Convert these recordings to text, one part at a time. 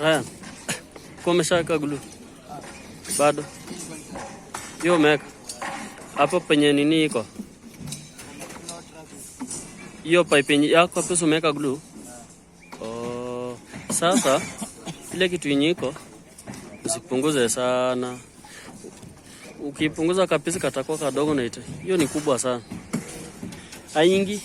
Haya. Kumeshaka glue. Bado. Hiyo meka. Hapo penye nini iko? Hiyo pipe yako hapo umeweka glue. Oh, sasa ile kitu iko usipunguze sana. Ukipunguza kabisa katakuwa kadogo na ite. Hiyo ni kubwa sana. Haingi.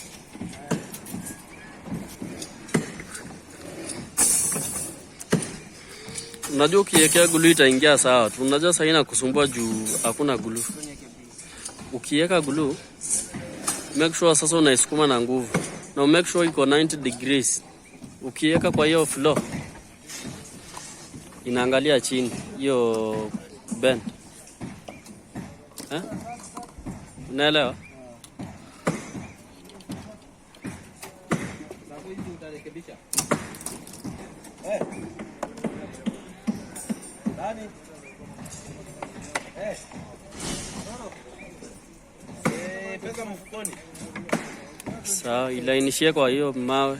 Unajua ukiwekea glue itaingia sawa tu. Unajua sasa ina kusumbua juu hakuna glue. Ukiweka glue make sure sasa unaisukuma na nguvu. Na make sure iko 90 degrees. Ukiweka kwa hiyo floor inaangalia chini hiyo bend. Unaelewa? Pesa mfukoni. Sawa, ilainishie kwa hiyo mawe.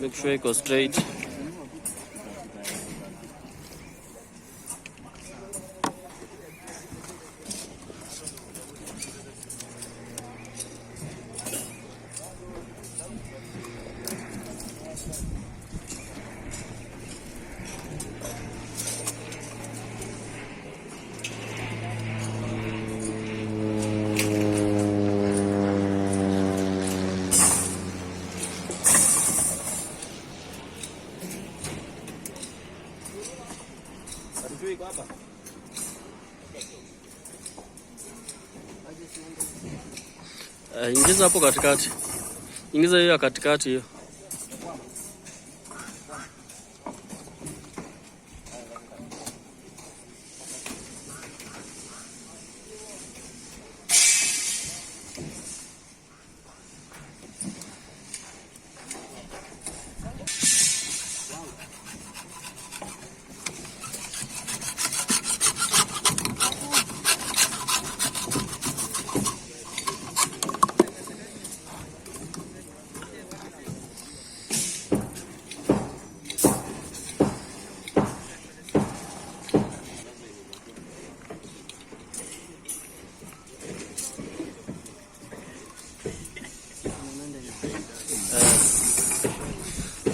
Make sure iko straight. Ingiza hapo katikati. Ingiza hiyo katikati hiyo.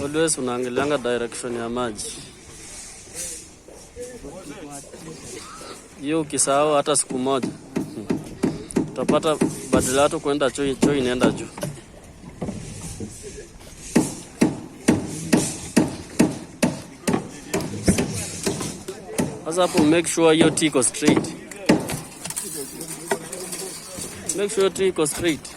Always unaangalianga direction ya maji. Hiyo ukisahau hata siku moja utapata badala yako kwenda choo inaenda juu. Sasa hapo make sure hiyo tea iko straight. Make sure tea iko straight.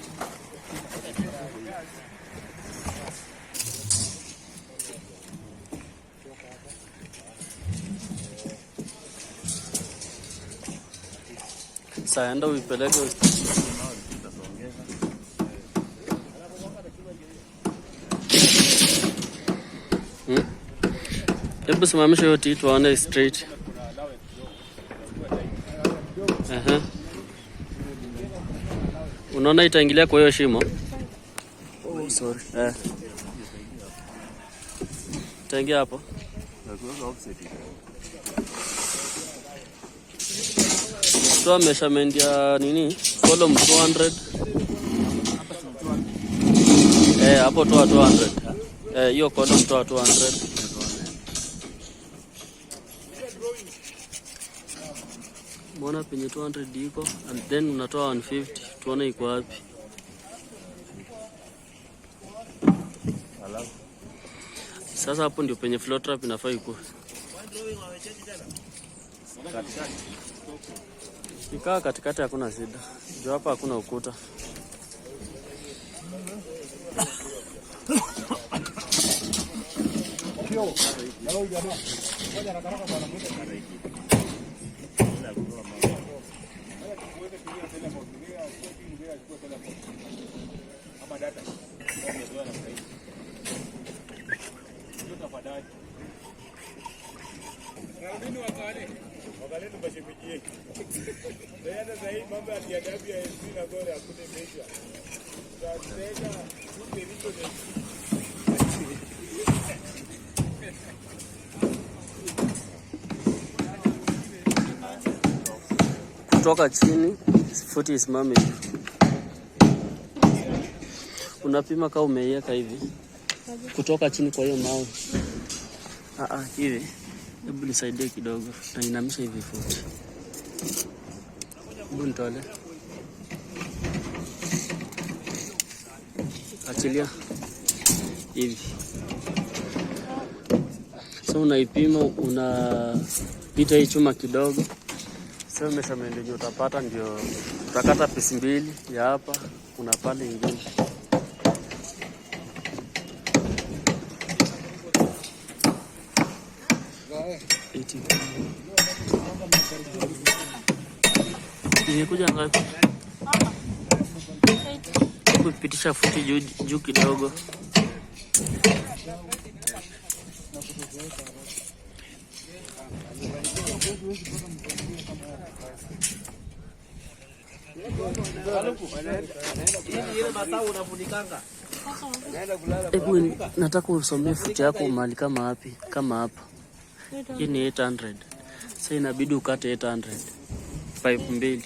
Saenda uipeleke. Hebu simamisha hiyo tea tuone straight. Unaona itaingilia kwa hiyo shimo? Oh, sorry. Itaingia hapo. Toa measurement ya nini? Column 200. Hapo toa 200. Hiyo column toa 200. Mbona penye 200 iko and then unatoa 150 tuone iko wapi. Sasa hapo ndio penye flow trap inafaa iko. Ikaa katikati hakuna shida. Juu hapa hakuna ukuta. Wakale tubashibikie. Ndio sasa hii mambo ya adabu ya SC na bora hakuna measure. Tunataka tupe hizo Kutoka chini futi isimame hivi. Unapima kama umeiweka hivi. Kutoka chini kwa hiyo mawe. Hivi. Hebu nisaidie kidogo. Na inamisha hivi futi. Hebu nitole. Achilia. Hivi. So unaipima, unapita hii chuma kidogo. So measurement yenye utapata ndio utakata pisi mbili ya hapa, kuna pale ingine. Imekuja ngapi? Kupitisha futi juu kidogo. Nataka usomee futi yako mahali kama wapi? Kama hapa. Hii ni 800. Sasa inabidi ukate 800. Pipe mbili.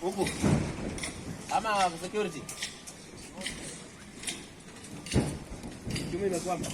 Huku. Ama security. Kimu inakwama.